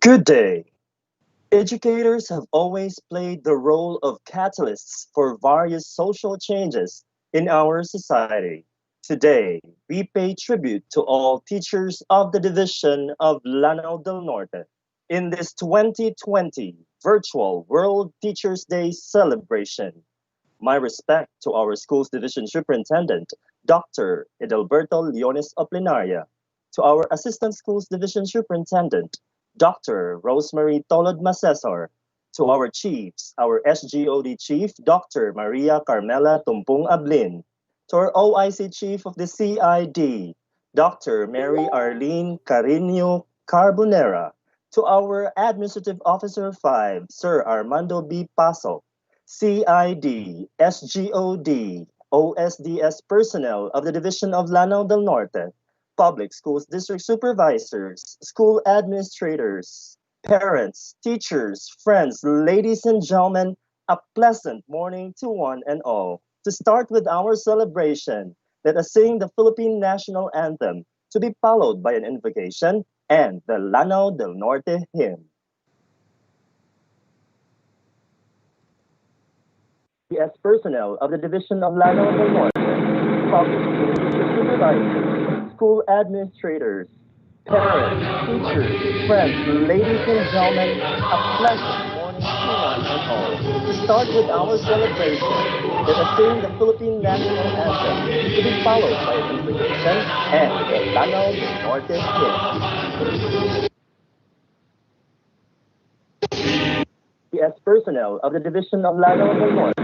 Good day. Educators have always played the role of catalysts for various social changes in our society. Today, we pay tribute to all teachers of the Division of Lanao del Norte in this 2020 virtual World Teachers Day celebration. My respect to our school's division superintendent, Dr. Edelberto Leones Oplinaria, to our assistant schools division superintendent, Dr. Rosemary Tolod Masesor, to our chiefs, our SGOD chief, Dr. Maria Carmela Tumpung Ablin, to our OIC chief of the CID, Dr. Mary Arlene Carino Carbonera, to our administrative officer 5, Sir Armando B. Paso, CID, SGOD, OSDS personnel of the Division of Lanao del Norte, public schools district supervisors, school administrators, parents, teachers, friends, ladies and gentlemen, a pleasant morning to one and all. To start with our celebration, let us sing the Philippine national anthem, to be followed by an invocation and the Lanao del Norte hymn. OSDS personnel of the Division of Lanao del Norte, public school district supervisors, school administrators, parents, teachers, friends, ladies and gentlemen, a pleasant morning to one and all. To start with our celebration, let us sing the Philippine national anthem, to be followed by an invocation and the Lanao del Norte hymn. OSDS personnel of the Division of Lanao del Norte,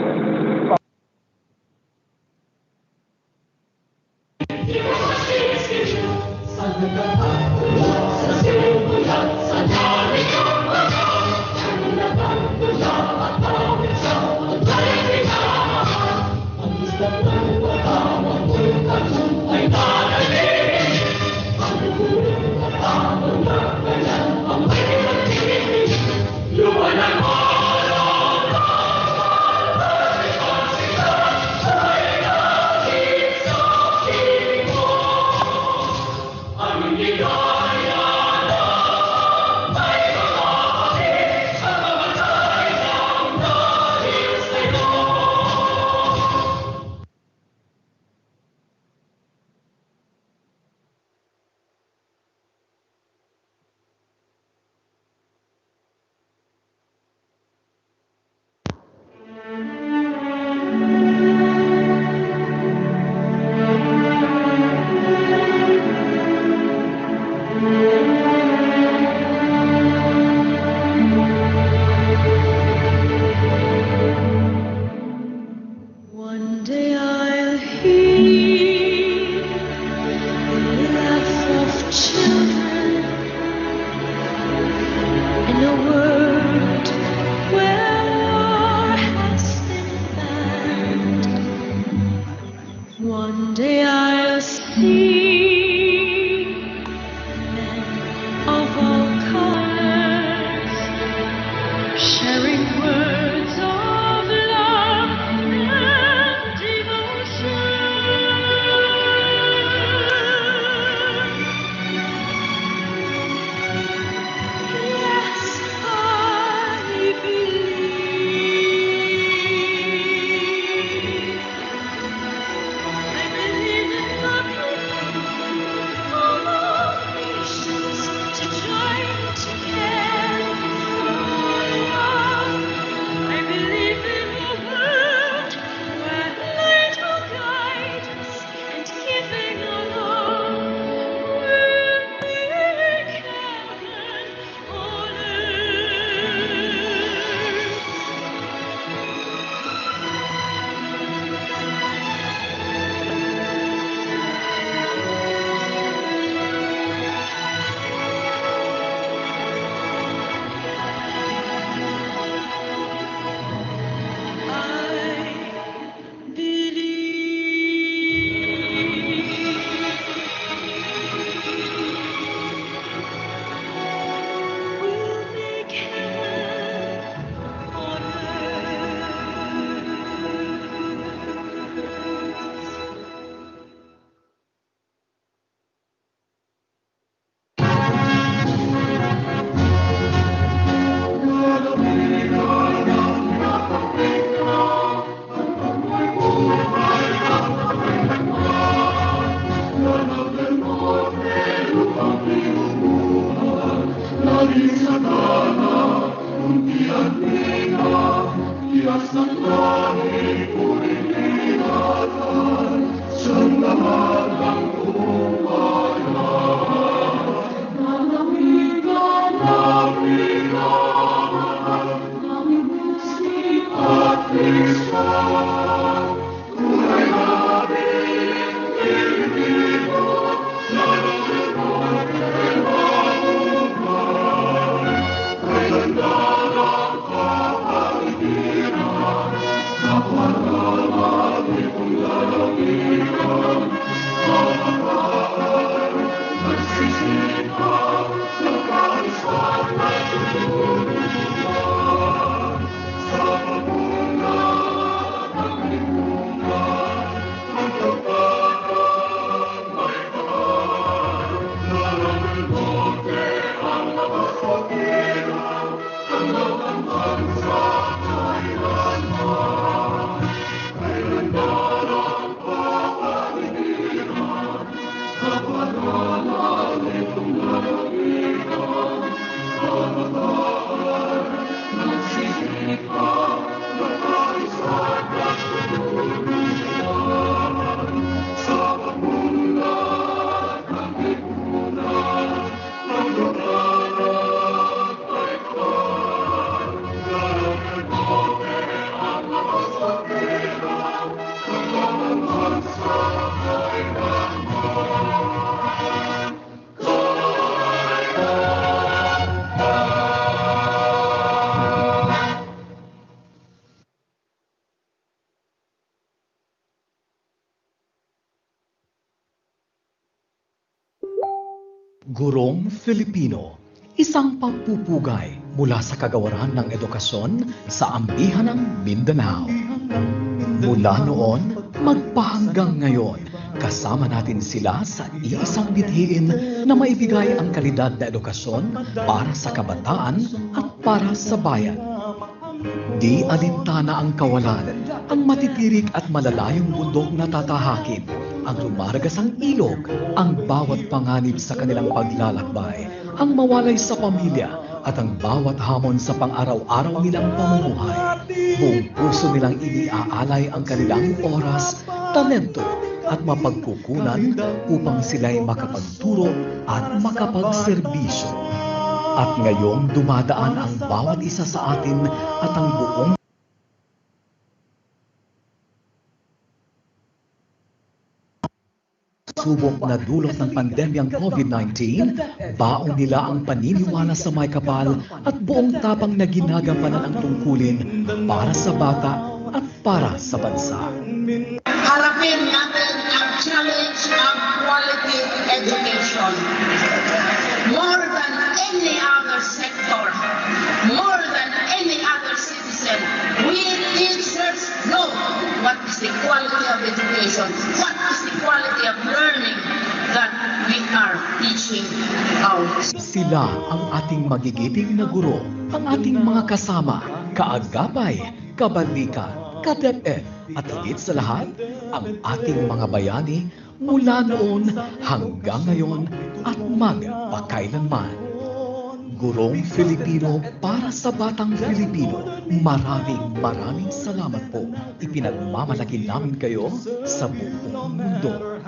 Gurong Filipino, isang pagpupugay mula sa kagawaran ng edukasyon sa ambihan ng Mindanao. Mula noon, magpahanggang ngayon, kasama natin sila sa iisang bithiin na maibigay ang kalidad na edukasyon para sa kabataan at para sa bayan. Di alintana ang kawalan, ang matitirik at malalayong bundok na tatahakin, ang lumaragasang ilog, ang bawat panganib sa kanilang paglalakbay, ang mawalay sa pamilya at ang bawat hamon sa pang-araw-araw nilang pamumuhay. Buong puso nilang iniaalay ang kanilang oras, talento at mapagkukunan upang sila'y makapagturo at makapagserbisyo. At ngayong dumadaan ang bawat isa sa atin at ang buong subok na dulot ng pandemyang COVID-19, baon nila ang paniniwala sa may kapal at buong tapang na ginagampanan ang tungkulin para sa bata at para sa bansa. Harapin natin ang challenge of quality education. More than any other sector, more than any other citizen, we teachers know what is the quality of education, what is the quality of learning that we are teaching our. Sila ang ating magigiting na guro, ang ating mga kasama, kaagapay, kabalikan, ka-DepEd, at higit sa lahat, ang ating mga bayani mula noon hanggang ngayon at magpakailanman. Gurong Filipino para sa batang Filipino, maraming salamat po. Ipinagmamalaki namin kayo sa buong mundo.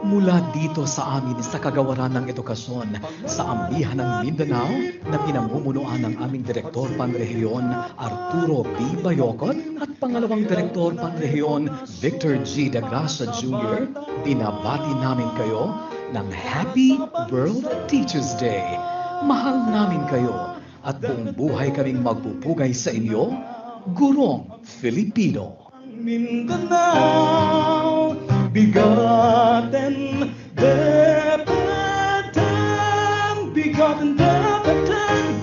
Mula dito sa amin sa kagawaran ng edukasyon sa ambihan ng Mindanao na pinamumunuan ng aming Direktor Panrehiyon Arturo B. Bayocot at pangalawang Direktor Panrehiyon Victor G. De Gracia Jr., binabati namin kayo ng Happy World Teachers Day. Mahal namin kayo at buong buhay kaming magpupugay sa inyo, Gurong Filipino. Mindanao, bigaten, depeten, bigaten, depeten.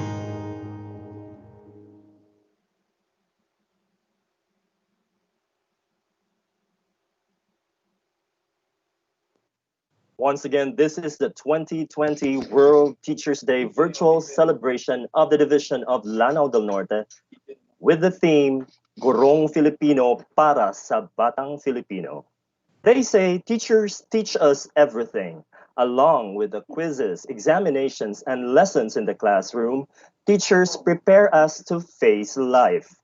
Once again, this is the 2020 World Teachers Day virtual celebration of the Division of Lanao del Norte with the theme Gurong Filipino para sa Batang Filipino. They say teachers teach us everything. Along with the quizzes, examinations, and lessons in the classroom, teachers prepare us to face life.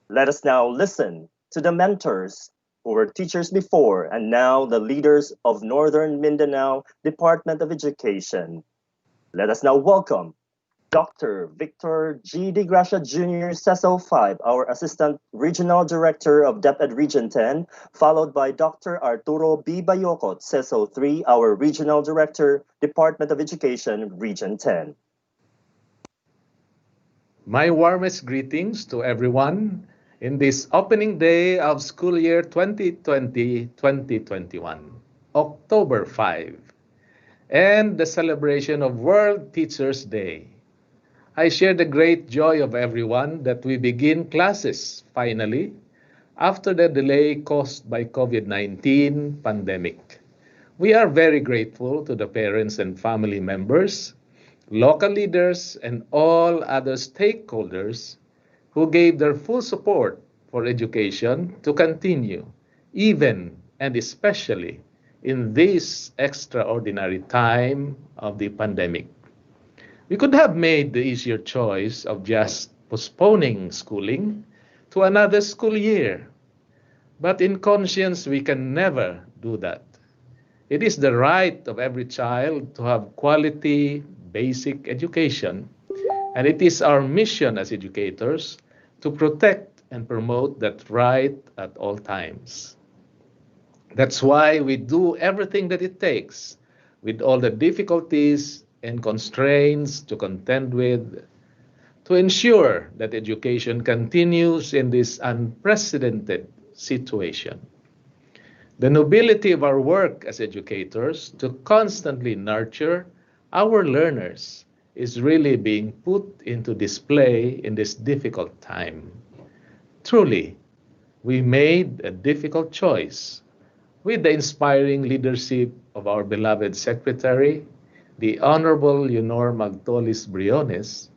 Let us now listen to the mentors who were teachers before and now the leaders of Northern Mindanao Department of Education. Let us now welcome Dr. Victor G. De Gracia Jr., CESO 5, our Assistant Regional Director of DepEd Region 10, followed by Dr. Arturo B. Bayocot, CESO 3, our Regional Director, Department of Education, Region 10. My warmest greetings to everyone in this opening day of school year 2020-2021, October 5, and the celebration of World Teachers' Day. I share the great joy of everyone that we begin classes finally after the delay caused by COVID-19 pandemic. We are very grateful to the parents and family members, local leaders, and all other stakeholders who gave their full support for education to continue, even and especially in this extraordinary time of the pandemic. We could have made the easier choice of just postponing schooling to another school year, but in conscience we can never do that. It is the right of every child to have quality basic education, and it is our mission as educators to protect and promote that right at all times. That's why we do everything that it takes, with all the difficulties and constraints to contend with, to ensure that education continues in this unprecedented situation. The nobility of our work as educators to constantly nurture our learners is really being put into display in this difficult time. Truly, we made a difficult choice with the inspiring leadership of our beloved Secretary, the Honorable Leonor Magtolis Briones,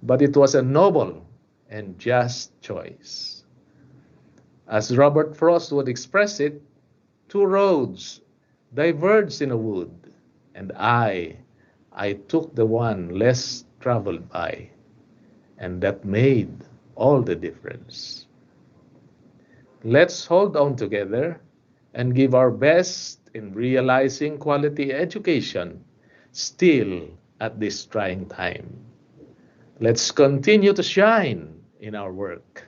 but it was a noble and just choice. As Robert Frost would express it, two roads diverged in a wood, and I took the one less traveled by, and that made all the difference. Let's hold on together and give our best in realizing quality education still at this trying time. Let's continue to shine in our work.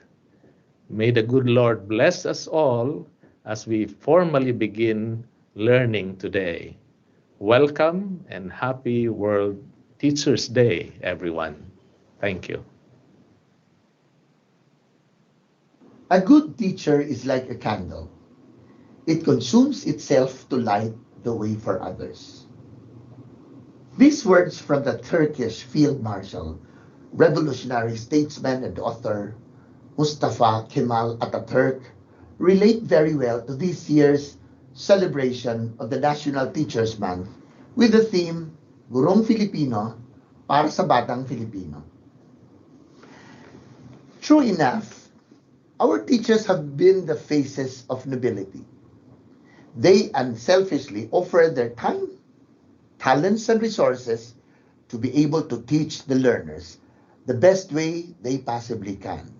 May the good Lord bless us all as we formally begin learning today. Welcome and happy World Teachers' Day, everyone. Thank you. A good teacher is like a candle. It consumes itself to light the way for others. These words from the Turkish Field Marshal, revolutionary statesman and author Mustafa Kemal Atatürk relate very well to this year's celebration of the National Teachers Month with the theme, Gurong Filipino para sa Batang Filipino. True enough, our teachers have been the faces of nobility. They unselfishly offer their time, talents, and resources to be able to teach the learners the best way they possibly can.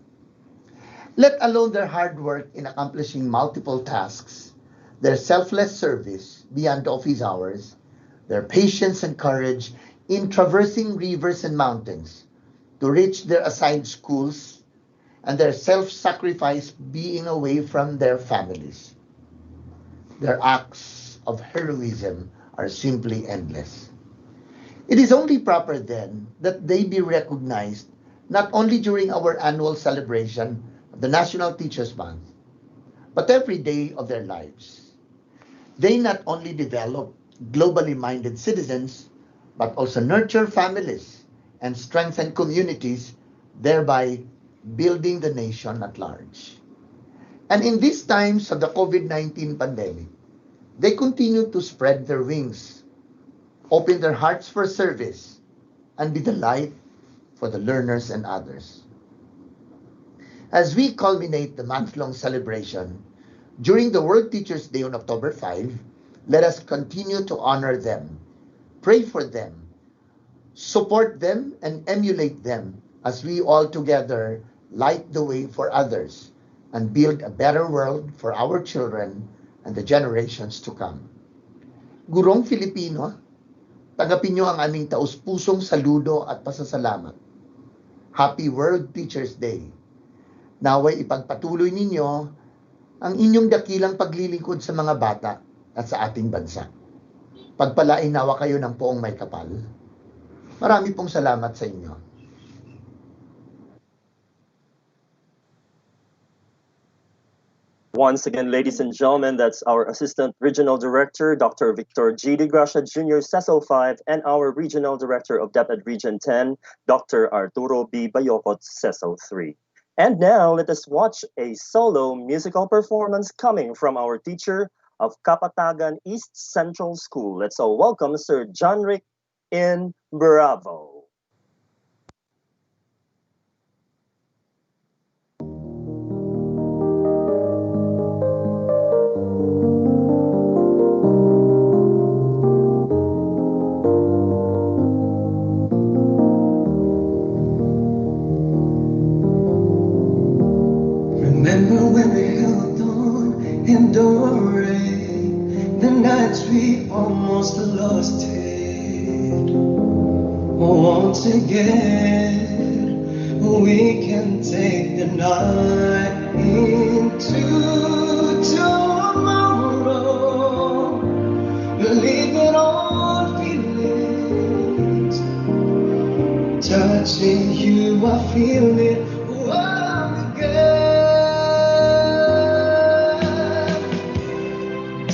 Let alone their hard work in accomplishing multiple tasks, their selfless service beyond office hours, their patience and courage in traversing rivers and mountains to reach their assigned schools, and their self-sacrifice being away from their families. Their acts of heroism are simply endless. It is only proper then that they be recognized not only during our annual celebration of the National Teachers Month, but every day of their lives. They not only develop globally minded citizens, but also nurture families and strengthen communities, thereby building the nation at large. And in these times of the COVID-19 pandemic, they continue to spread their wings, open their hearts for service, and be the light for the learners and others. As we culminate the month-long celebration, during the World Teachers' Day on October 5, let us continue to honor them Pray for them, support them, and emulate them as we all together light the way for others and build a better world for our children and the generations to come. Gurong Filipino, tanggapin niyo ang aming taus-pusong saludo at pasasalamat. Happy World Teachers Day. Naway ipagpatuloy ninyo ang inyong dakilang paglilingkod sa mga bata at sa ating bansa. Pagpalain nawa kayo ng poong may kapal. Marami pong salamat sa inyo. Once again, ladies and gentlemen, that's our Assistant Regional Director, Dr. Victor G. De Gracia Jr., CESO 5, and our Regional Director of DepEd Region 10, Dr. Arturo B. Bayocot, CESO 3. And now, let us watch a solo musical performance coming from our teacher of Kapatagan East Central School. Let's all welcome Sir John Rick in Bravo. Remember when we held on in the rain, the nights we almost lost it. Once again, we can take the night into tomorrow, believing all feelings, touching you, I feel it.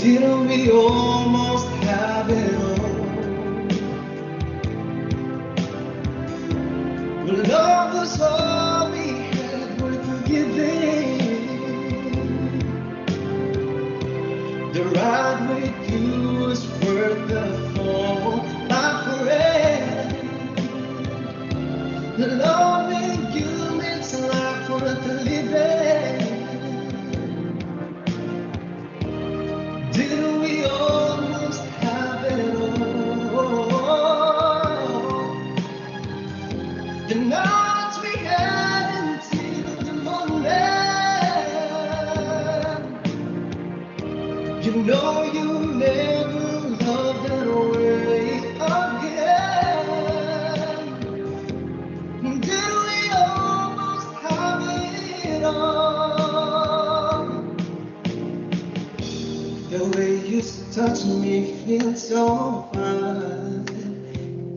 Didn't we almost have it all? Love was all we had worth giving. The ride with you was worth the fall, my friend. Loving you makes life worth living. Didn't we almost have it all? The nights we had until the morning. You know you never loved that way again. Did we almost have it all? The way you touch me feels so fine,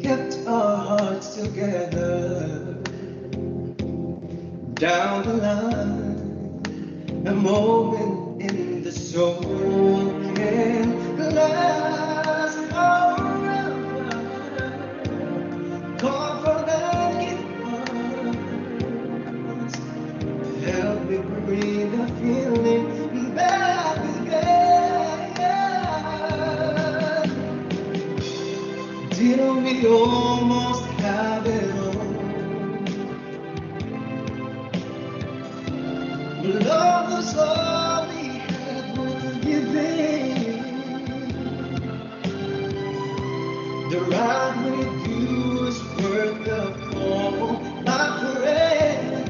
kept our hearts together. Down the line, a moment in the soul can last forever. Comfort and give us, help me breathe the feeling back again. Didn't we almost have it all? Love was all we had worth giving. The ride with you was worth the fall, my friend.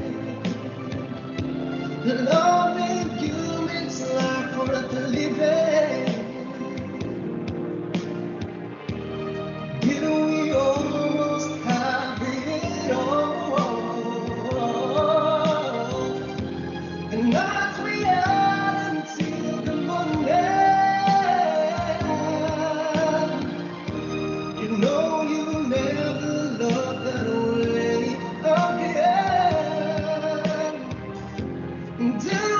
Loving you makes life worth living. Didn't we almost have it all? The nights we had until the morning. You know you never loved that way again. Did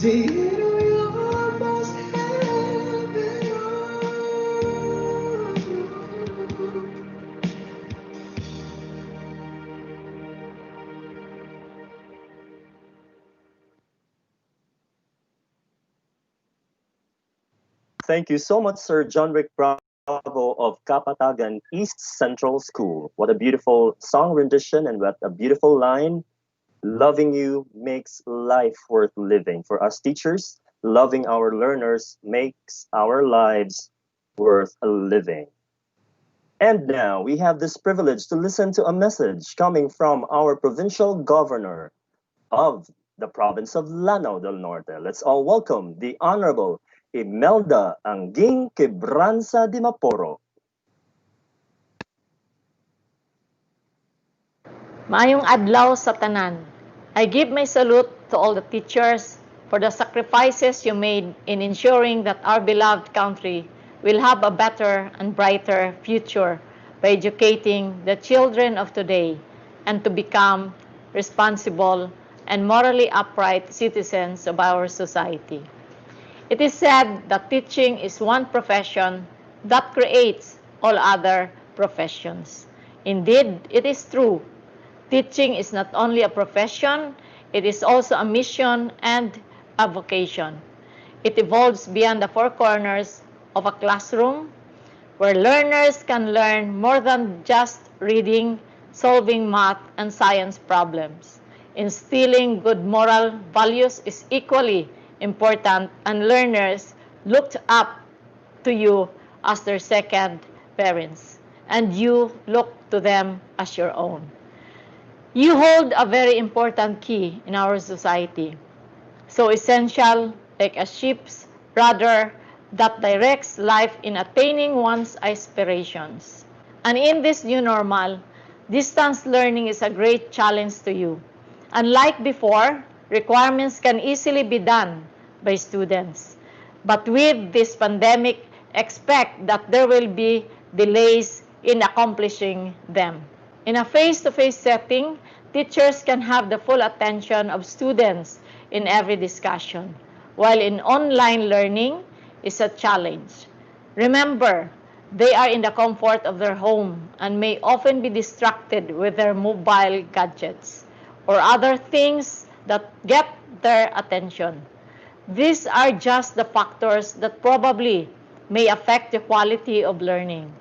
Dear, you must have it all. Thank you so much, Sir John Rick Bravo of Kapatagan East Central School. What a beautiful song rendition and what a beautiful line. Loving you makes life worth living. For us teachers, loving our learners makes our lives worth a living. And now we have this privilege to listen to a message coming from our provincial governor of the province of Lanao del Norte. Let's all welcome the Honorable Imelda Anging Quebranza de Maporo. Maayong adlaw sa tanan. I give my salute to all the teachers for the sacrifices you made in ensuring that our beloved country will have a better and brighter future by educating the children of today and to become responsible and morally upright citizens of our society. It is said that teaching is one profession that creates all other professions. Indeed, it is true. Teaching is not only a profession, it is also a mission and a vocation. It evolves beyond the four corners of a classroom where learners can learn more than just reading, solving math and science problems. Instilling good moral values is equally important, and learners looked up to you as their second parents, and you look to them as your own. You hold a very important key in our society, so essential like a ship's rudder that directs life in attaining one's aspirations. And in this new normal, distance learning is a great challenge to you. Unlike before, requirements can easily be done by students. But with this pandemic, expect that there will be delays in accomplishing them. In a face-to-face setting, teachers can have the full attention of students in every discussion, while in online learning is a challenge. Remember, they are in the comfort of their home and may often be distracted with their mobile gadgets or other things that get their attention. These are just the factors that probably may affect the quality of learning.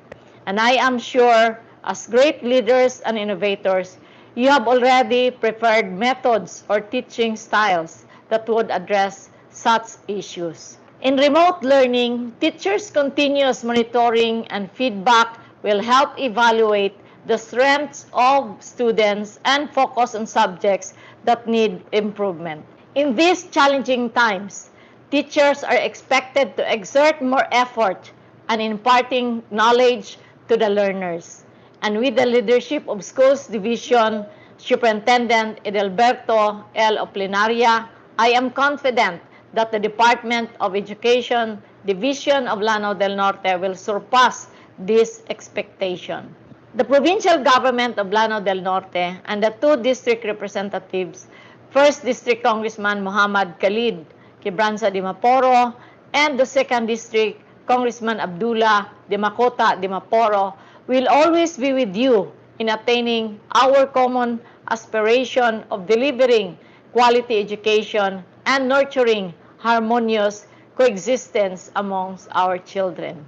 And I am sure, as great leaders and innovators, you have already prepared methods or teaching styles that would address such issues. In remote learning, teachers' continuous monitoring and feedback will help evaluate the strengths of students and focus on subjects that need improvement. In these challenging times, teachers are expected to exert more effort in imparting knowledge to the learners. And with the leadership of Schools Division Superintendent Edelberto L. Oplinaria, I am confident that the Department of Education Division of Lanao del Norte will surpass this expectation. The provincial government of Lanao del Norte and the two district representatives, 1st District Congressman Muhammad Khalid Quebranza de Maporo and the 2nd District Congressman Abdullah de Makota de Maporo, will always be with you in attaining our common aspiration of delivering quality education and nurturing harmonious coexistence amongst our children.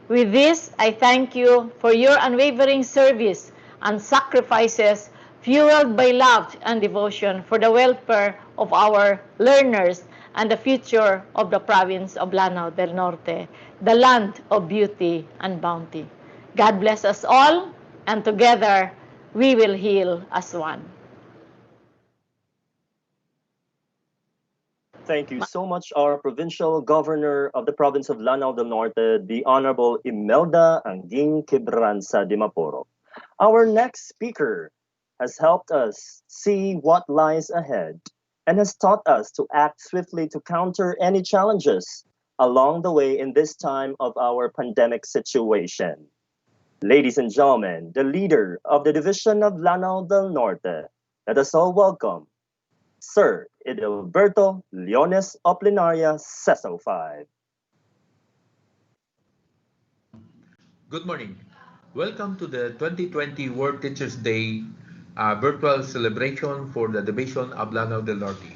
With this, I thank you for your unwavering service and sacrifices fueled by love and devotion for the welfare of our learners and the future of the province of Lanao del Norte, the land of beauty and bounty. God bless us all, and together we will heal as one. Thank you so much, our provincial governor of the province of Lanao del Norte, the Honorable Imelda Anging Quebranza de Maporo. Our next speaker has helped us see what lies ahead and has taught us to act swiftly to counter any challenges along the way in this time of our pandemic situation. Ladies and gentlemen, the leader of the division of Lanao del Norte, let us all welcome Sir Edilberto Leones Oplinaria Seso 5. Good morning. Welcome to the 2020 World Teachers Day virtual celebration for the Division of Lanao del Norte.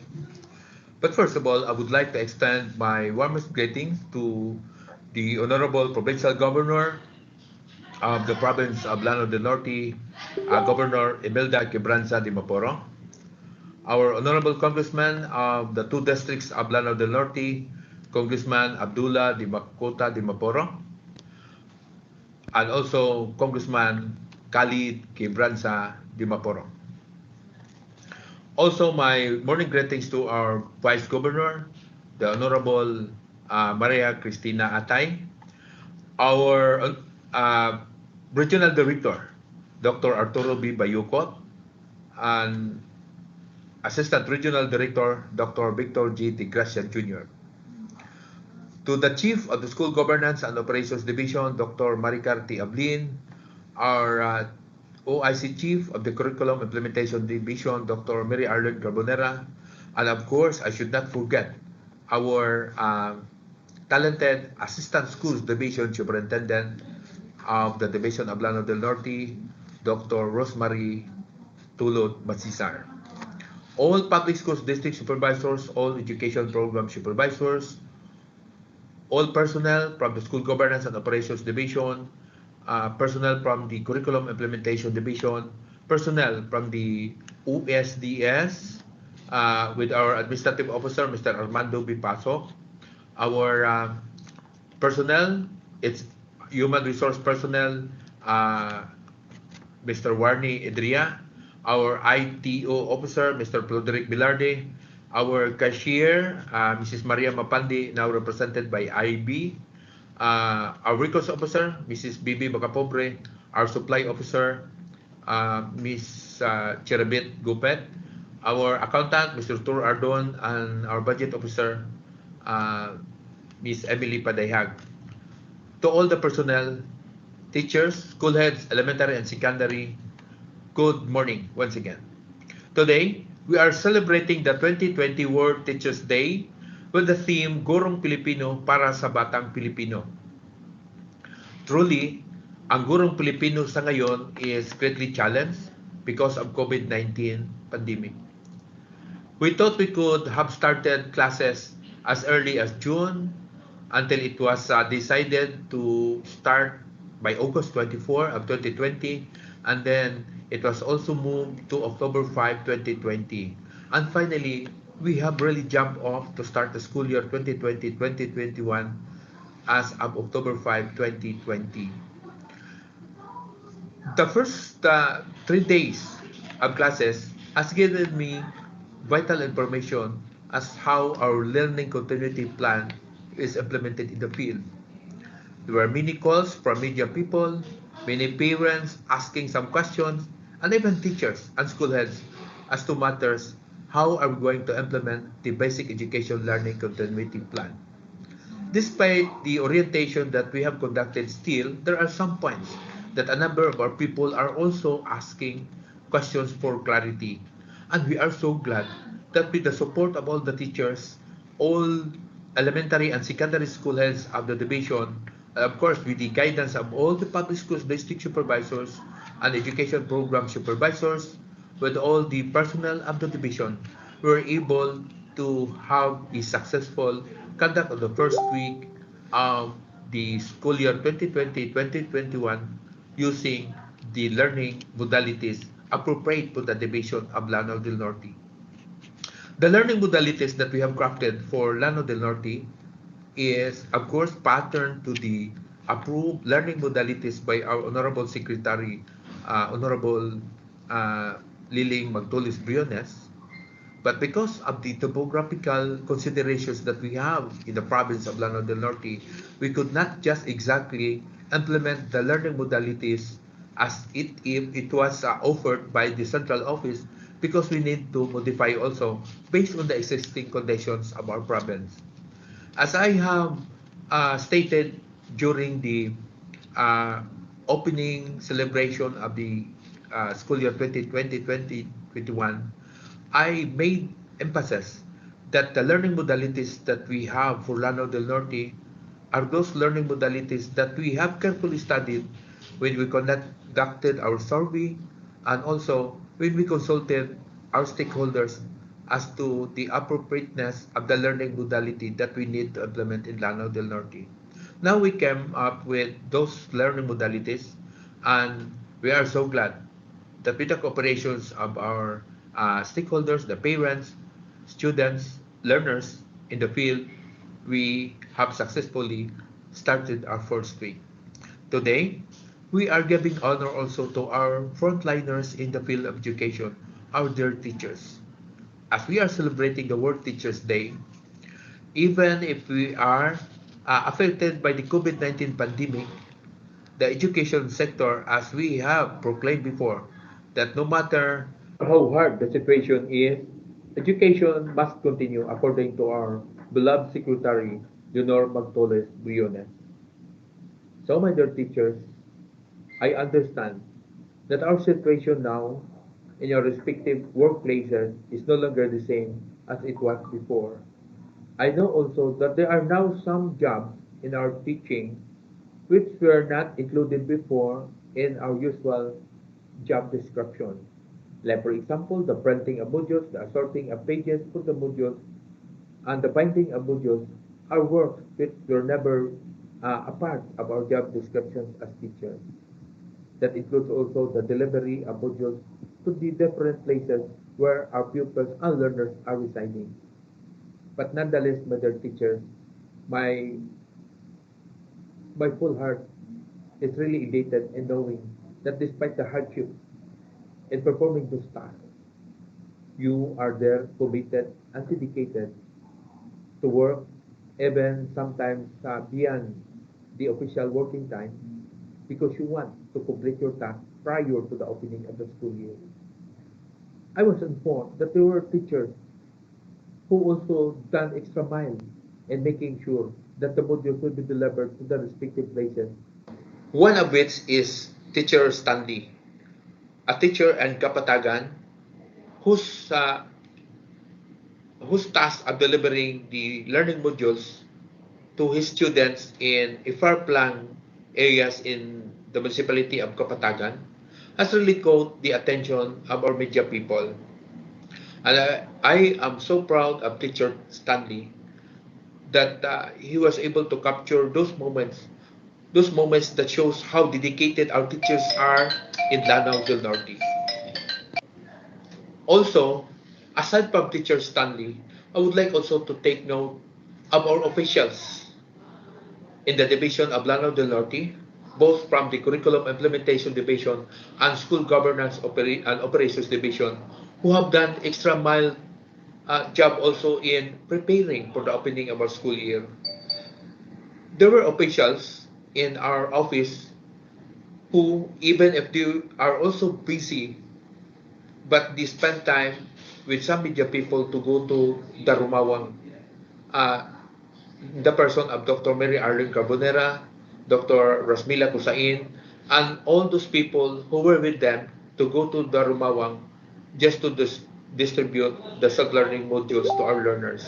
But first of all, I would like to extend my warmest greetings to the Honorable Provincial Governor of the province of Lanao del Norte, Governor Imelda Quebranza de Maporo, our Honorable Congressman of the two districts of Lanao del Norte, Congressman Abdullah de Makota de Maporo, and also Congressman Khalid Quebranza de Maporo. Also, my morning greetings to our Vice Governor, the Honorable Maria Cristina Atay, our Regional Director, Dr. Arturo B. Bayucot, and Assistant Regional Director, Dr. Victor G. Tigracian Jr. To the Chief of the School Governance and Operations Division, Dr. Maricar T. Ablin, our OIC Chief of the Curriculum Implementation Division, Dr. Mary Arlene Carbonera, and of course, I should not forget our talented Assistant Schools Division Superintendent of the Division of Lanao del Norte, Dr. Rosemary Tulod Masisar. All public schools district supervisors, all education program supervisors, all personnel from the School Governance and Operations Division, personnel from the Curriculum Implementation Division, personnel from the USDS, with our Administrative Officer, Mr. Armando B. Paso, our personnel, it's Human Resource Personnel, Mr. Warney Edria, our ITO Officer, Mr. Ploderick Bilarde, our cashier, Mrs. Maria Mapandi, now represented by IB, our records officer, Mrs. Bibi Bacapobre, our supply officer, Ms. Cherabit Gupet, our accountant, Mr. Tur Ardon, and our budget officer, Ms. Emily Padayhag. To all the personnel, teachers, school heads, elementary and secondary, good morning once again. Today, we are celebrating the 2020 World Teachers Day with the theme Gurong Pilipino para sa Batang Pilipino. Truly, ang gurong Pilipino sa ngayon is greatly challenged because of COVID-19 pandemic. We thought we could have started classes as early as June until it was decided to start by August 24 of 2020, and then it was also moved to October 5, 2020. And finally, we have really jumped off to start the school year 2020-2021 as of October 5, 2020. The first 3 days of classes has given me vital information as how our learning continuity plan is implemented in the field. There were many calls from media people, many parents asking some questions, and even teachers and school heads as to matters how are we going to implement the basic education learning continuity plan. Despite the orientation that we have conducted, still there are some points that a number of our people are also asking questions for clarity. And we are so glad that with the support of all the teachers, all elementary and secondary school heads of the division, and of course with the guidance of all the public schools district supervisors and education program supervisors, with all the personnel of the division, we were able to have a successful conduct of the first week of the school year 2020-2021 using the learning modalities appropriate to the division of Lanao del Norte. The learning modalities that we have crafted for Lanao del Norte is, of course, patterned to the approved learning modalities by our Honorable Secretary, Honorable Liling Magtulis Briones. But because of the topographical considerations that we have in the province of Lanao del Norte, we could not just exactly implement the learning modalities as if it was offered by the central office, because we need to modify also based on the existing conditions of our province. As I have stated during the opening celebration of the school year 2020-2021, I made emphasis that the learning modalities that we have for Lanao del Norte are those learning modalities that we have carefully studied when we conducted our survey and also when we consulted our stakeholders as to the appropriateness of the learning modality that we need to implement in Lanao del Norte. Now we came up with those learning modalities, and we are so glad that with the cooperations of our stakeholders, the parents, students, learners in the field, we have successfully started our first week. Today, we are giving honor also to our frontliners in the field of education, our dear teachers. As we are celebrating the World Teachers Day, even if we are affected by the COVID-19 pandemic, the education sector, as we have proclaimed before, that no matter how hard the situation is, education must continue according to our beloved Secretary, Leonor Magtoles Briones. So, my dear teachers, I understand that our situation now in your respective workplaces is no longer the same as it was before. I know also that there are now some jobs in our teaching which were not included before in our usual job description. Like for example, the printing of modules, the assorting of pages for the modules, and the binding of modules are work which were never a part of our job descriptions as teachers. That includes also the delivery of modules to the different places where our pupils and learners are residing. But nonetheless, my dear teachers, my my full heart is really elated in knowing that despite the hardship in performing this task, you are there committed and dedicated to work even sometimes beyond the official working time because you want to complete your task prior to the opening of the school year. I was informed that there were teachers who also done extra mile in making sure that the modules will be delivered to the respective places. One of which is Teacher Stanley, a teacher in Kapatagan whose whose task of delivering the learning modules to his students in far-flung areas in the municipality of Kapatagan has really caught the attention of our media people. And I am so proud of Teacher Stanley that he was able to capture those moments that shows how dedicated our teachers are in Lanao del Norte. Also, aside from Teacher Stanley, I would like also to take note of our officials in the division of Lanao del Norte, both from the Curriculum Implementation Division and School Governance and Operations Division, who have done extra mile job also in preparing for the opening of our school year. There were officials in our office who, even if they are also busy, but they spend time with some media people to go to Darumawang. Uh, the person of Dr. Mary Arlene Carbonera, Dr. Rasmila Kusain, and all those people who were with them to go to Darumawang just to distribute the self-learning modules to our learners.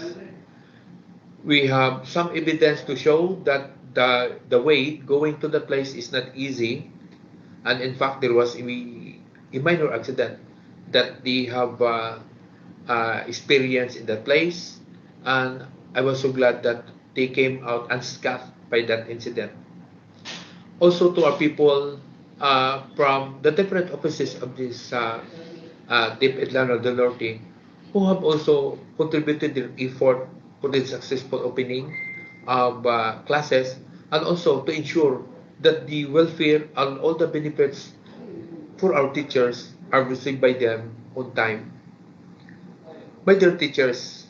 We have some evidence to show that the way going to the place is not easy, and in fact there was a minor accident that they have experienced in that place, and I was so glad that they came out unscathed by that incident. Also to our people from the different offices of this DIP Atlanta del Norte who have also contributed their effort for the successful opening of classes, and also to ensure that the welfare and all the benefits for our teachers are received by them on time. My dear teachers,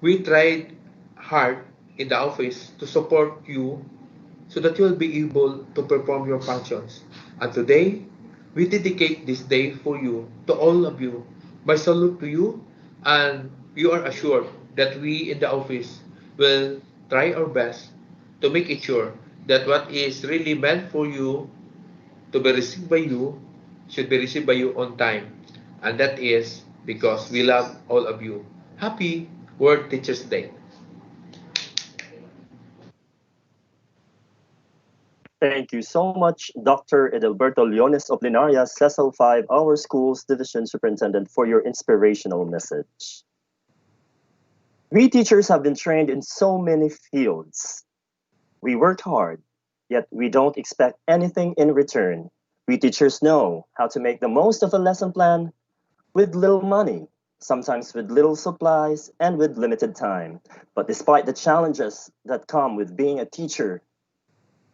we tried hard in the office to support you so that you will be able to perform your functions. And today, we dedicate this day for you, to all of you. My salute to you, and you are assured that we in the office will try our best to make it sure that what is really meant for you to be received by you should be received by you on time. And that is because we love all of you. Happy World Teachers Day. Thank you so much, Dr. Edelberto Leones of Linaria, CESO 5, our school's division superintendent, for your inspirational message. We teachers have been trained in so many fields. We work hard, yet we don't expect anything in return. We teachers know how to make the most of a lesson plan with little money, sometimes with little supplies and with limited time. But despite the challenges that come with being a teacher,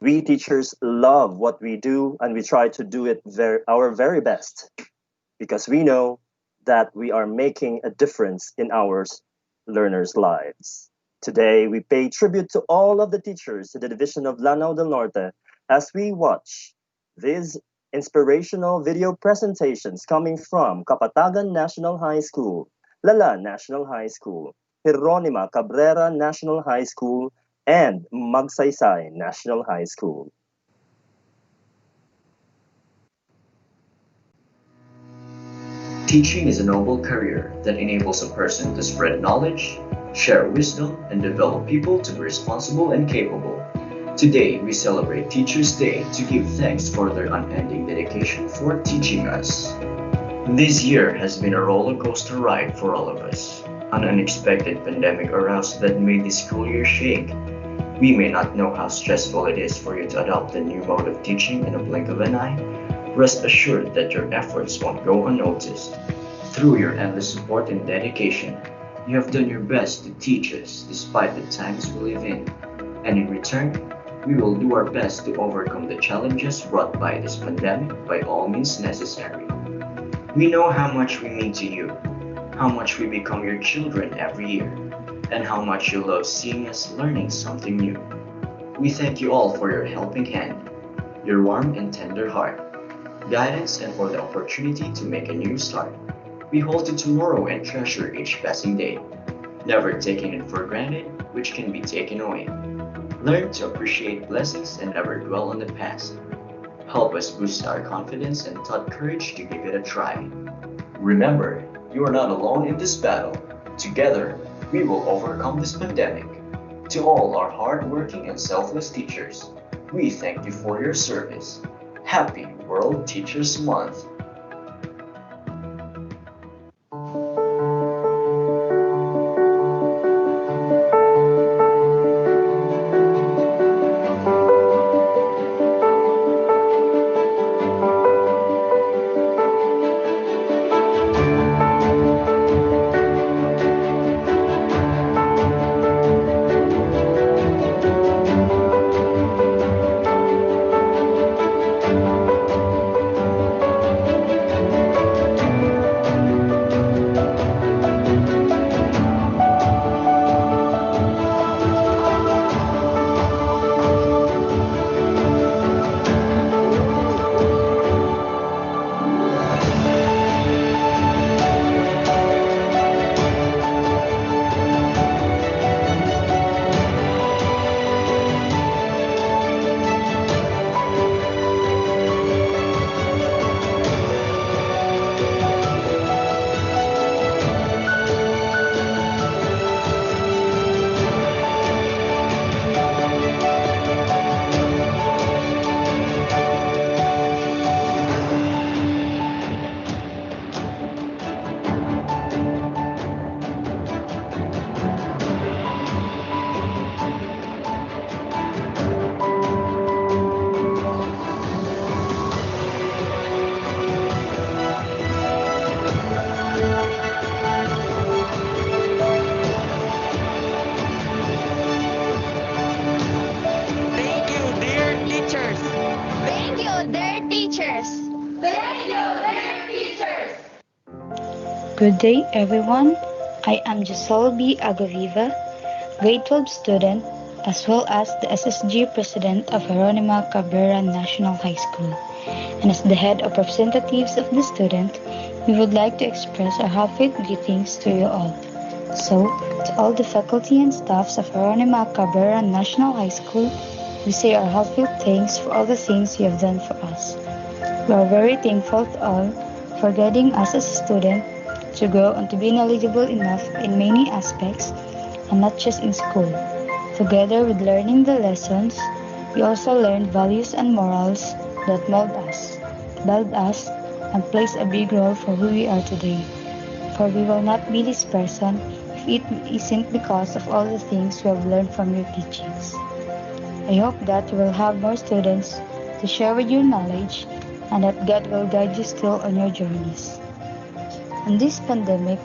we teachers love what we do and we try to do it our very best because we know that we are making a difference in our learners' lives. Today, we pay tribute to all of the teachers in the division of Lanao del Norte as we watch these inspirational video presentations coming from Kapatagan National High School, Lala National High School, Jeronima Cabrera National High School, and Magsaysay National High School. Teaching is a noble career that enables a person to spread knowledge, share wisdom, and develop people to be responsible and capable. Today, we celebrate Teachers' Day to give thanks for their unending dedication for teaching us. This year has been a roller coaster ride for all of us. An unexpected pandemic arose that made the school year shake. We may not know how stressful it is for you to adopt a new mode of teaching in a blink of an eye. Rest assured that your efforts won't go unnoticed. Through your endless support and dedication, you have done your best to teach us despite the times we live in. And in return, we will do our best to overcome the challenges brought by this pandemic by all means necessary. We know how much we mean to you, how much we become your children every year, and how much you love seeing us learning something new. We thank you all for your helping hand, your warm and tender heart, guidance, and for the opportunity to make a new start. We hold to tomorrow and treasure each passing day, never taking it for granted, which can be taken away. Learn to appreciate blessings and never dwell on the past. Help us boost our confidence and thought courage to give it a try. Remember, you are not alone in this battle. Together, we will overcome this pandemic. To all our hard-working and selfless teachers, we thank you for your service. Happy World Teachers Month! Thank you, dear teachers. Thank you, dear teachers. Thank you, dear teachers. Good day, everyone. I am Giselle B. Agaviva, grade 12 student, as well as the SSG president of Jeronima Cabrera National High School. And as the head of representatives of the student, we would like to express our heartfelt greetings to you all. So, to all the faculty and staffs of Jeronima Cabrera National High School, we say our heartfelt thanks for all the things you have done for us. We are very thankful to all for guiding us as a student to grow and to be knowledgeable enough in many aspects and not just in school. Together with learning the lessons, we also learn values and morals that mold us, build us, and plays a big role for who we are today. For we will not be this person if it isn't because of all the things we have learned from your teachings. I hope that you will have more students to share with your knowledge and that God will guide you still on your journeys. In this pandemic,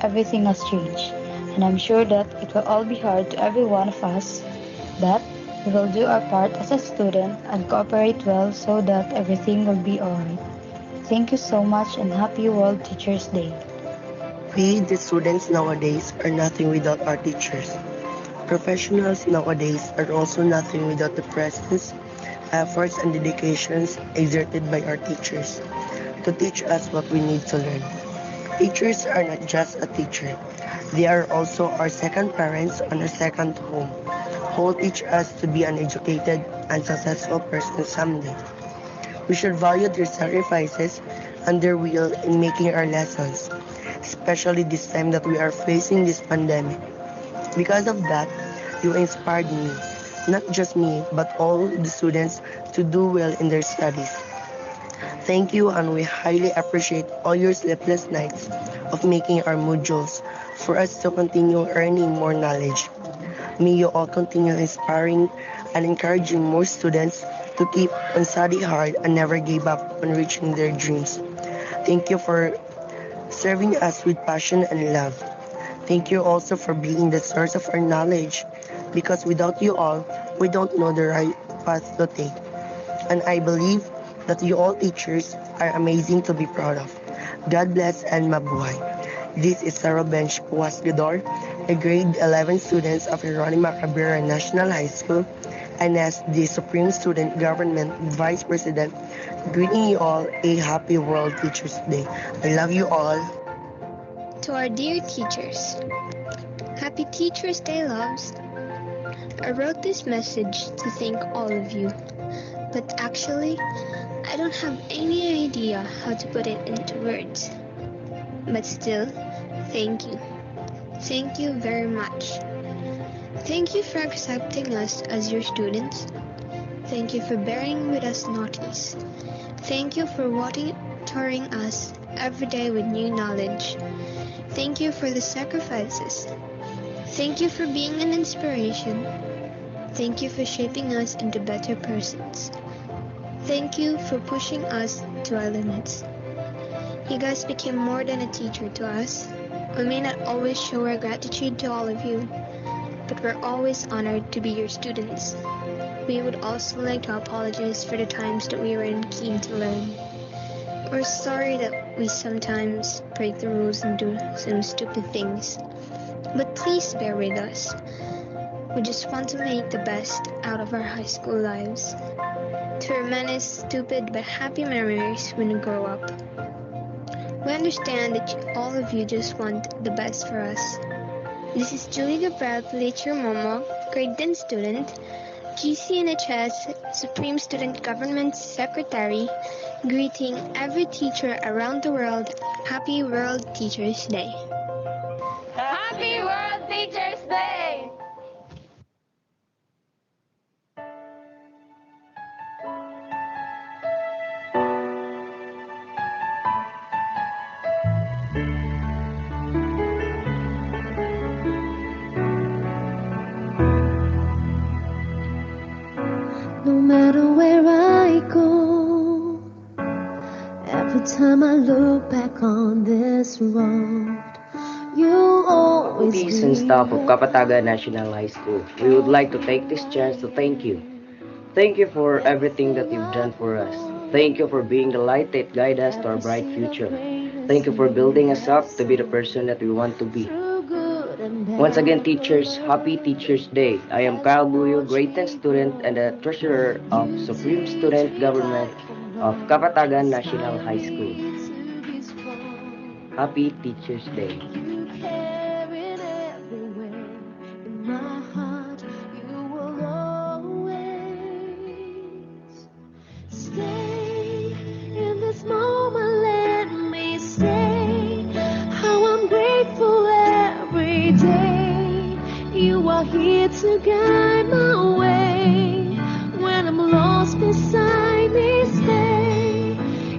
everything has changed, and I'm sure that it will all be hard to every one of us, but we will do our part as a student and cooperate well so that everything will be alright. Thank you so much and happy World Teachers Day. We, the students nowadays, are nothing without our teachers. Professionals nowadays are also nothing without the presence, efforts, and dedications exerted by our teachers to teach us what we need to learn. Teachers are not just a teacher. They are also our second parents and our second home, who will teach us to be an educated and successful person someday. We should value their sacrifices and their will in making our lessons, especially this time that we are facing this pandemic. Because of that, you inspired me, not just me, but all the students to do well in their studies. Thank you, and we highly appreciate all your sleepless nights of making our modules for us to continue earning more knowledge. May you all continue inspiring and encouraging more students to keep on study hard and never give up on reaching their dreams. Thank you for serving us with passion and love. Thank you also for being the source of our knowledge, because without you all, we don't know the right path to take. And I believe that you all teachers are amazing to be proud of. God bless and mabuhay. This is Sarah Bench Puasgador, a grade 11 student of Geronimo Cabrera National High School, and as the Supreme Student Government Vice President, greeting you all a happy World Teachers Day. I love you all. To our dear teachers, Happy Teachers Day, loves. I wrote this message to thank all of you, but actually, I don't have any idea how to put it into words. But still, thank you. Thank you very much. Thank you for accepting us as your students. Thank you for bearing with us naughties. Thank you for watering us every day with new knowledge. Thank you for the sacrifices. Thank you for being an inspiration. Thank you for shaping us into better persons. Thank you for pushing us to our limits. You guys became more than a teacher to us. We may not always show our gratitude to all of you, but we're always honored to be your students. We would also like to apologize for the times that we weren't keen to learn. We're sorry that we sometimes break the rules and do some stupid things, but please bear with us. We just want to make the best out of our high school lives, to reminisce stupid but happy memories when we grow up. We understand that all of you just want the best for us. This is Julie Gabriel Pelicher Momo, grade 10 student, GCNHS Supreme Student Government Secretary, greeting every teacher around the world. Happy World Teachers Day. Happy World Teachers Day! No matter where I go, every time I look back on this road, you always Peace and staff of Kapatagan National High School. We would like to take this chance to thank you. Thank you for everything that you've done for us. Thank you for being the light that guides us to our bright future. Thank you for building us up to be the person that we want to be. Once again, teachers, happy Teachers Day. I am Kyle Buyo, grade 10 student and the treasurer of Supreme Student Government of Kapatagan National High School. Happy Teachers Day. Stay in this moment, let me stay are here to guide my way. When I'm lost beside me, stay.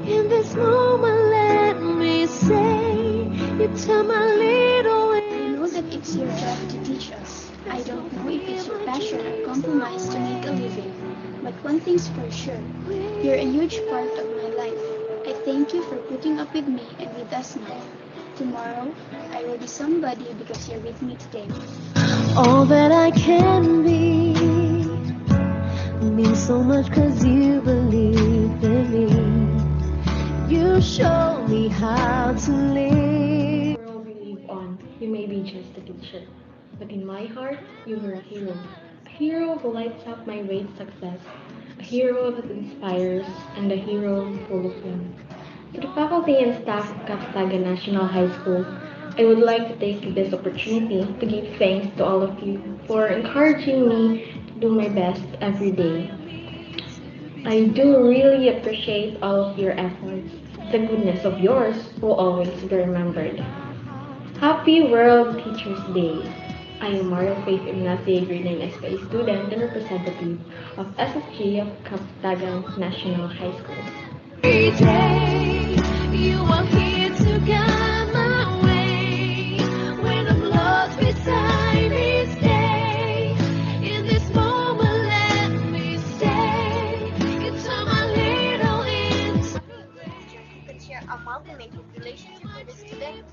In this moment, let me say, you turn my little way. I know that it's your job to teach us. I don't know if it's your passion or compromise to make a living. But one thing's for sure, you're a huge part of my life. I thank you for putting up with me and with us now. Tomorrow, I will be somebody because you're with me today. All that I can be means so much 'cause you believe in me. You show me how to live. The world we live on, you may be just a teacher, but in my heart, you are a hero. A hero who lights up my way to success, a hero that inspires, and a hero full of love. To the faculty and staff of Kapataga National High School, I would like to take this opportunity to give thanks to all of you for encouraging me to do my best every day. I do really appreciate all of your efforts. The goodness of yours will always be remembered. Happy World Teachers Day! I am Mario Faith Ignacio, grade 9 SPA student and representative of SSG of Kapatagan National High School. Every day, you are here to guide my way. When I'm lost beside me, stay. In this moment, let me stay. You turn my little into Can share a multimedia relationship with the student.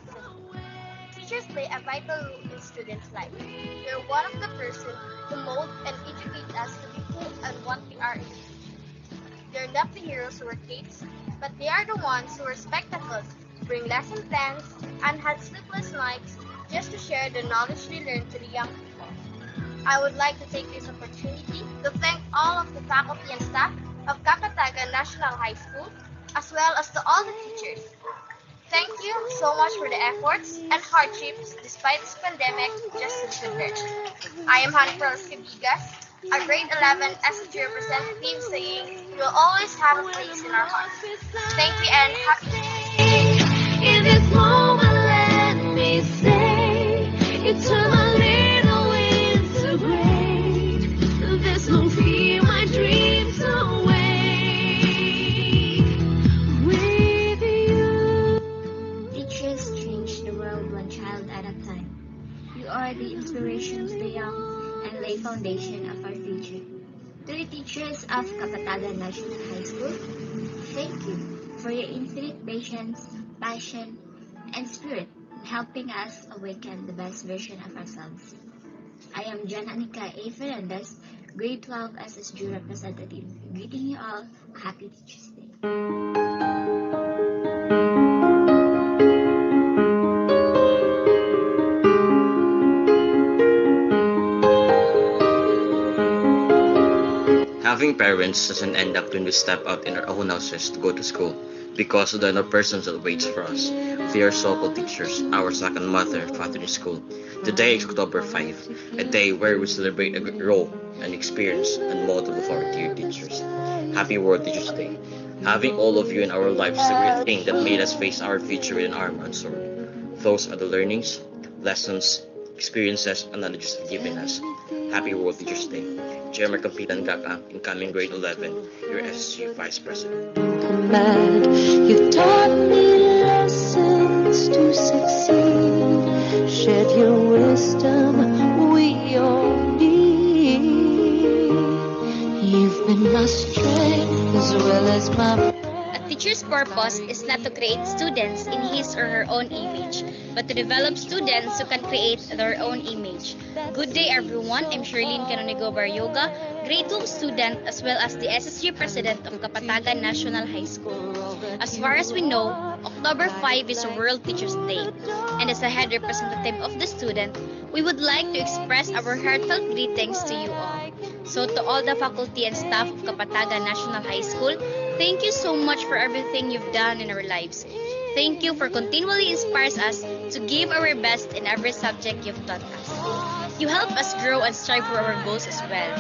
Teachers play a vital role in students' life. They're one of the person who mold and educate us to be who and what we are in the future. They're not the heroes who were kids, but they are the ones who were spectacles, bring lesson plans, and had sleepless nights just to share the knowledge they learned to the young people. I would like to take this opportunity to thank all of the faculty and staff of Kapatagan National High School, as well as to all the teachers. Thank you so much for the efforts and hardships despite this pandemic just to learn. I am Hannah Cabigas, a grade 11 SSG representative, saying you will always have a place in our hearts. Thank you and happy Teachers Day. In this moment, let me say, you turn my little into great. This will fear my dreams away. With you. Teachers change the world one child at a time. You are the inspiration of the young and lay foundation of our future. To the teachers of Kapatagan National High School, thank you for your infinite patience, passion, and spirit in helping us awaken the best version of ourselves. I am Jan Anika A. Fernandez, grade 12 SSG representative, greeting you all a happy Teachers Day. Having parents doesn't end up when we step out in our own houses to go to school, because there are no persons that waits for us. They are so-called teachers, our second mother and father in school. Today is October 5, a day where we celebrate a role and experience and model of our dear teachers. Happy World Teachers Day. Having all of you in our lives is a great thing that made us face our future with an arm and sword. Those are the learnings, lessons, experiences, and knowledge you've given us. Happy World Teachers Day. Chairman Kampitan Gaka, incoming grade 11, your SSG Vice President. You taught me lessons to succeed. Shed your wisdom, we all need. You've been my strength as well as my. A teacher's purpose is not to create students in his or her own image, but to develop students who can create their own image. Good day everyone, I'm Sherlyn Canonigo Baryoga, grade 12 student as well as the SSG President of Kapatagan National High School. As far as we know, October 5 is a World Teachers Day, and as a head representative of the student, we would like to express our heartfelt greetings to you all. So to all the faculty and staff of Kapatagan National High School, thank you so much for everything you've done in our lives. Thank you for continually inspires us to give our best in every subject you've taught us. You help us grow and strive for our goals as well.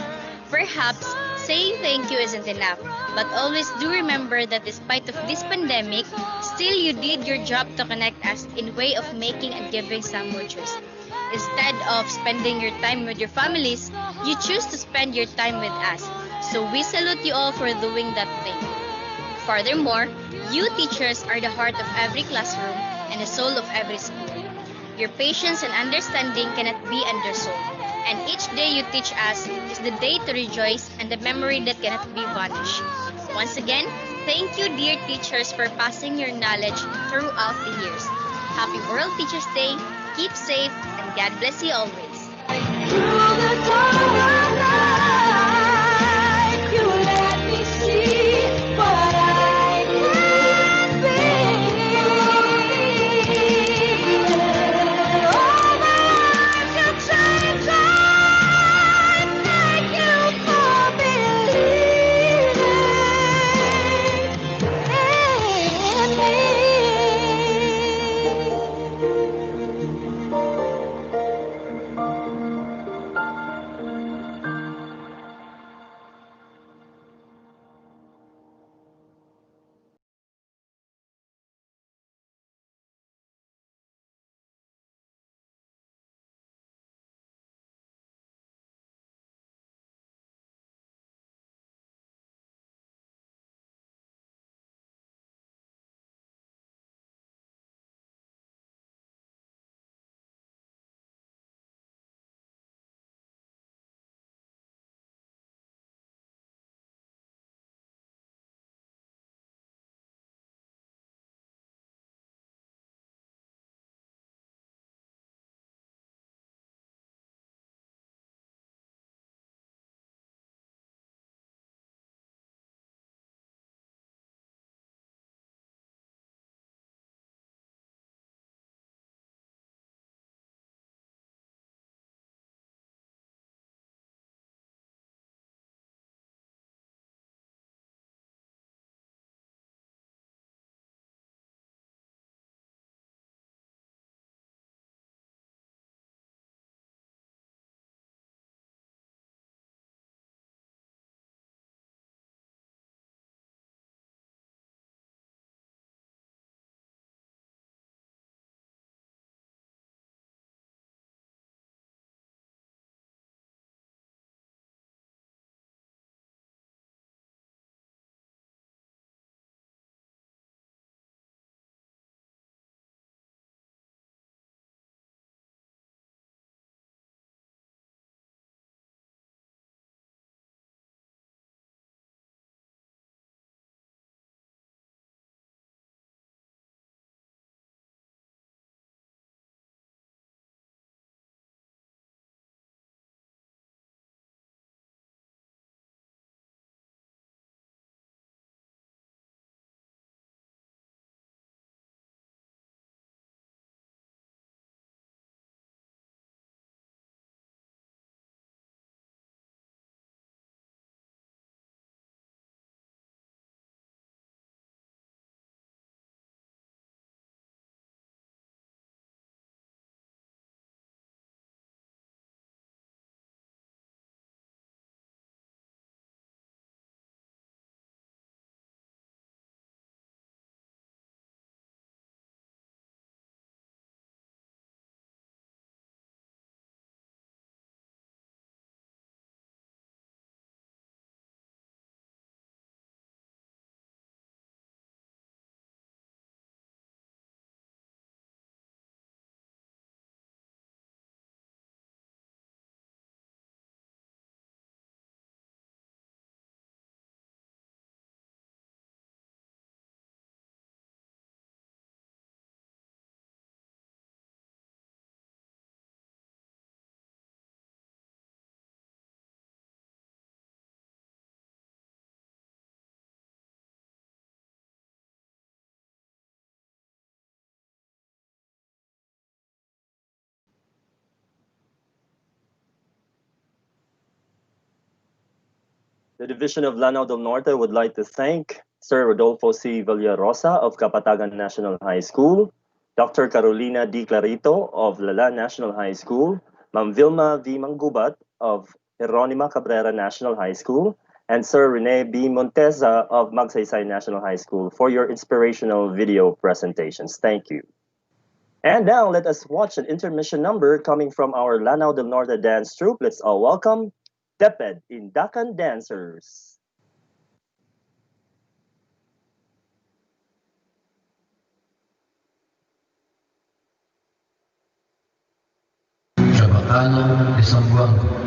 Perhaps saying thank you isn't enough, but always do remember that despite of this pandemic, still you did your job to connect us in way of making and giving some more truth. Instead of spending your time with your families, you choose to spend your time with us. So we salute you all for doing that thing. Furthermore, you teachers are the heart of every classroom and the soul of every school. Your patience and understanding cannot be undersold. And each day you teach us is the day to rejoice and the memory that cannot be vanished. Once again, thank you, dear teachers, for passing your knowledge throughout the years. Happy World Teachers Day, keep safe, and God bless you always. The Division of Lanao del Norte would like to thank Sir Rodolfo C. Villarosa of Kapatagan National High School, Dr. Carolina D. Clarito of Lala National High School, Ma'am Vilma V. Manggubat of Jeronima Cabrera National High School, and Sir Rene B. Monteza of Magsaysay National High School for your inspirational video presentations. Thank you. And now let us watch an intermission number coming from our Lanao del Norte dance troupe. Let's all welcome Deped Indakan Dancers. Chabacano de Zamboanga.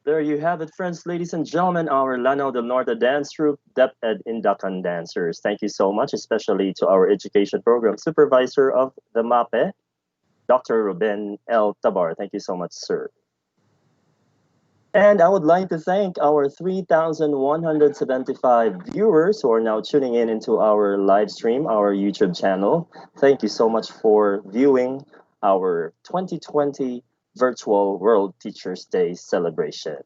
There you have it, friends, ladies and gentlemen, our Lanao del Norte dance troupe, Deped Indakan Dancers. Thank you so much, especially to our education program supervisor of the MAPE, Dr. Ruben L. Tabar. Thank you so much, sir. And I would like to thank our 3,175 viewers who are now tuning in into our live stream, our YouTube channel. Thank you so much for viewing our 2020 Virtual World Teachers Day celebration.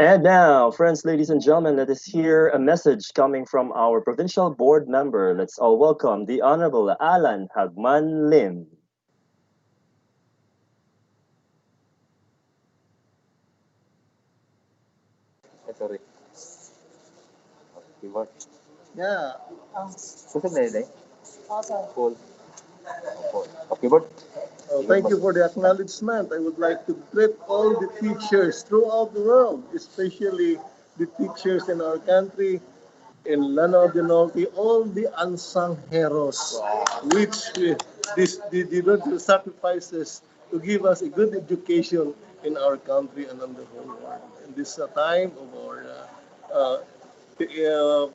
And now, friends, ladies and gentlemen, let us hear a message coming from our provincial board member. Let's all welcome the Honorable Alan Hagman Lim. Sorry. Keyboard. Yeah. Susunod na yun eh. Full. Full. Keyboard. Thank you for the acknowledgement. I would like to greet all the teachers throughout the world, especially the teachers in our country, in Lanao del Norte, all the unsung heroes, which did not sacrifices to give us a good education in our country and on the whole world. In this time of our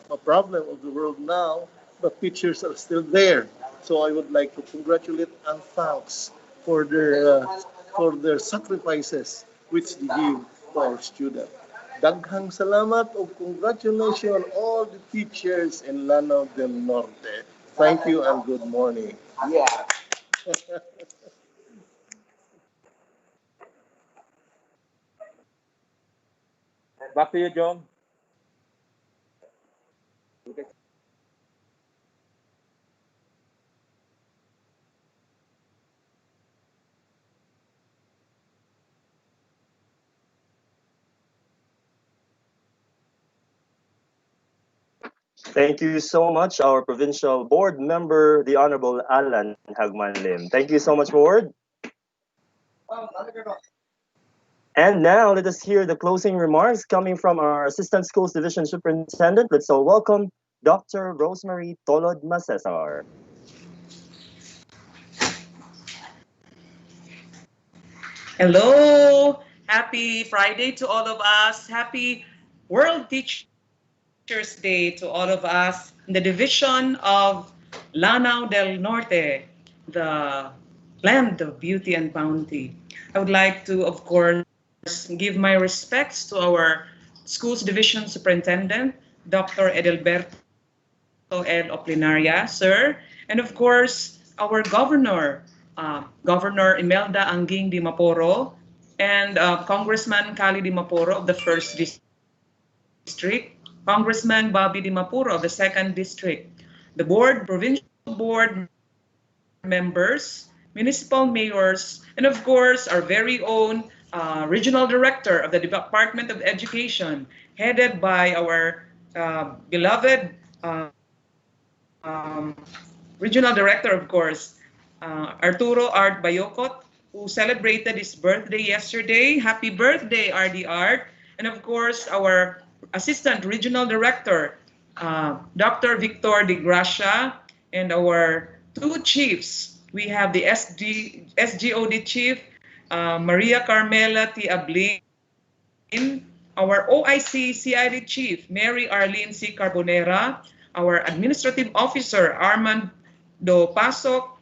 a problem of the world now, but teachers are still there. So I would like to congratulate and thanks for their sacrifices which they give to our students. Daghang salamat o congratulations all the teachers in Lanao del Norte. Thank you and good morning. Yeah. Back to you, John. Thank you so much, our provincial board member, the Honorable Alan Hagman Lim. Thank you so much, board. And now let us hear the closing remarks coming from our Assistant Schools Division Superintendent. Let's all welcome Dr. Rosemary Tolod Macesar. Hello! Happy Friday to all of us. Happy World Teachers Day to all of us in the division of Lanao del Norte, the land of beauty and bounty. I would like to, of course, give my respects to our Schools Division Superintendent, Dr. Edelberto L. Oplinaria, sir, and of course, our Governor, Governor Imelda Anguing Di Maporo, and Congressman Cali Di Maporo of the 1st District, Congressman Bobby Di Mapuro of the 2nd District, the board, provincial board members, municipal mayors, and of course, our very own regional director of the Department of Education, headed by our beloved regional director, of course, Arturo Art Bayocot, who celebrated his birthday yesterday. Happy birthday, RD Art. And of course, our Assistant Regional Director, Dr. Victor De Gracia, and our two chiefs. We have the SGOD Chief, Maria Carmela T. Ablin, our OIC CID Chief, Mary Arlene C. Carbonera, our Administrative Officer, Armand Do Pasok,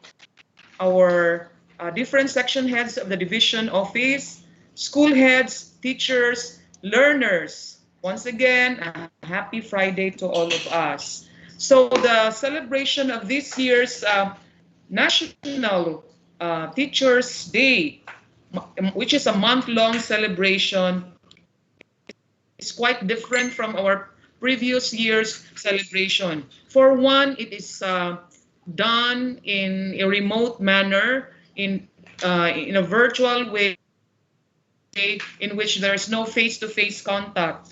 our different section heads of the division office, school heads, teachers, learners. Once again, a happy Friday to all of us. So the celebration of this year's National Teachers Day, which is a month-long celebration, is quite different from our previous year's celebration. For one, it is done in a remote manner, in a virtual way, in which there's no face-to-face contact.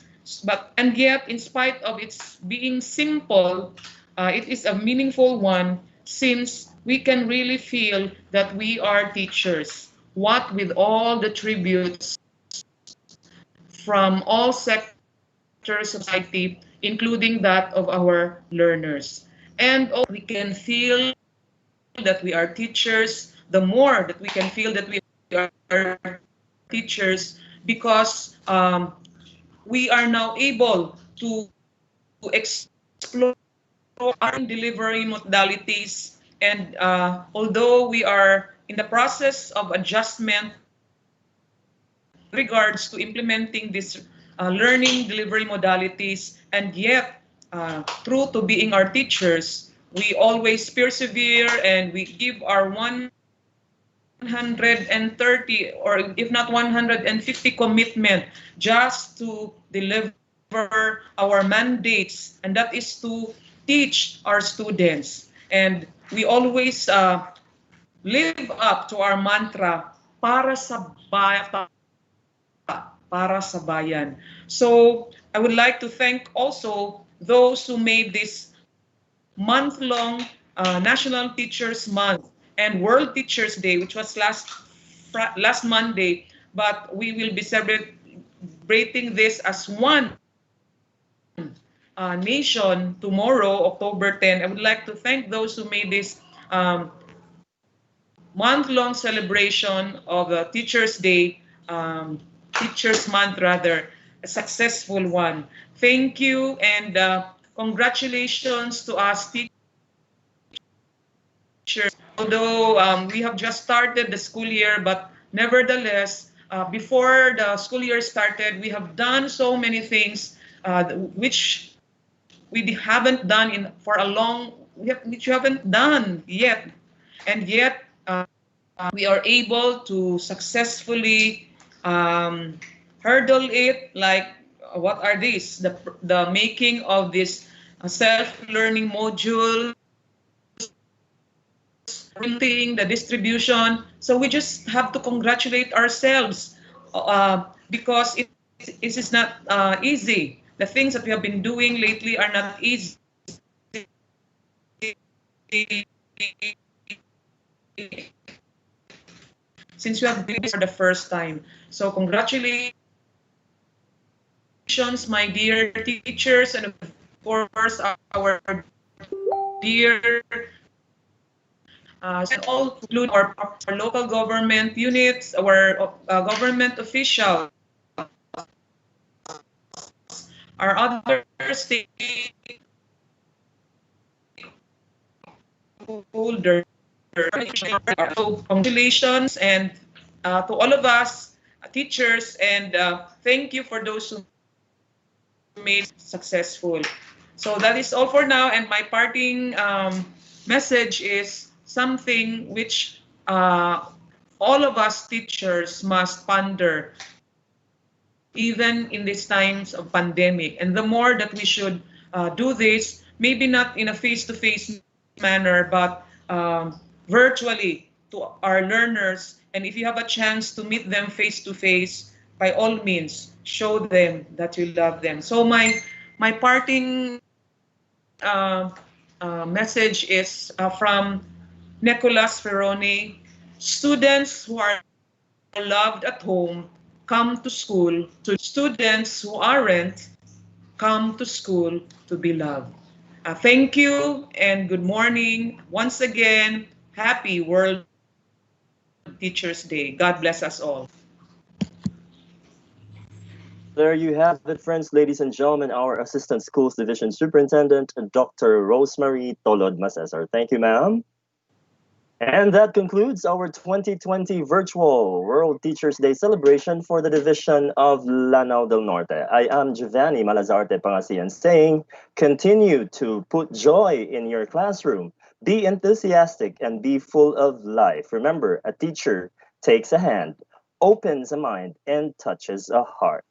And yet, in spite of its being simple, it is a meaningful one, since we can really feel that we are teachers, what with all the tributes from all sectors of society, including that of our learners. And we can feel that we are teachers, the more that we can feel that we are teachers, because we are now able to explore our delivery modalities. And although we are in the process of adjustment regards to implementing this learning delivery modalities, and yet true to being our teachers, we always persevere and we give our 100% 130 or if not 150 commitment just to deliver our mandates, and that is to teach our students. And we always live up to our mantra, para sa para sa bayan. So I would like to thank also those who made this month-long National Teachers Month and World Teachers Day, which was last Monday, but we will be celebrating this as one nation tomorrow, October 10. I would like to thank those who made this month-long celebration of Teachers Day, Teachers Month rather, a successful one. Thank you, and congratulations to us teachers. Although we have just started the school year, but nevertheless, before the school year started, we have done so many things which we haven't done for a long, which we haven't done yet, and yet we are able to successfully hurdle it. Like what are these? The making of this self-learning module, the distribution. So we just have to congratulate ourselves because it is not easy. The things that we have been doing lately are not easy. Since we have done this for the first time. So congratulations, my dear teachers, and of course our dear and all include our local government units, our government officials, our other stakeholders. So congratulations, and to all of us teachers, and thank you for those who made it successful. So that is all for now, and my parting message is something which all of us teachers must ponder even in these times of pandemic. And the more that we should do this, maybe not in a face-to-face manner, but virtually to our learners. And if you have a chance to meet them face-to-face, by all means, show them that you love them. So my parting message is from Nicholas Ferroni: students who are loved at home come to school. To students who aren't, come to school to be loved. Thank you and good morning. Once again, happy World Teachers Day. God bless us all. There you have it, friends, ladies and gentlemen, our Assistant Schools Division Superintendent, Dr. Rosemary Tolod Masesar. Thank you, ma'am. And that concludes our 2020 virtual World Teachers Day celebration for the division of Lanao del Norte. I am Giovanni Malazarte Pangasinan saying, continue to put joy in your classroom, be enthusiastic, and be full of life. Remember, a teacher takes a hand, opens a mind, and touches a heart.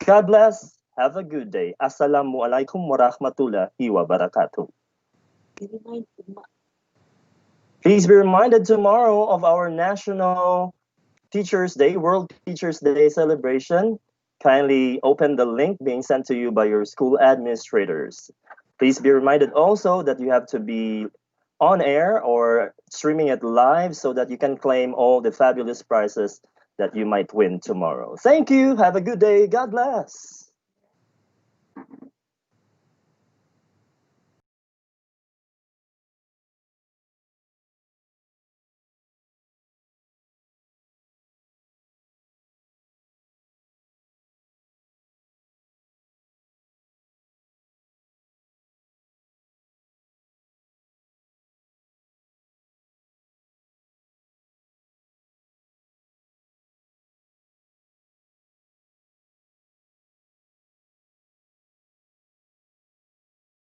God bless. Have a good day. Assalamu alaikum wa rahmatullahi wa barakatuh. Please be reminded tomorrow of our National Teachers Day, World Teachers Day celebration. Kindly open the link being sent to you by your school administrators. Please be reminded also that you have to be on air or streaming it live so that you can claim all the fabulous prizes that you might win tomorrow. Thank you. Have a good day. God bless.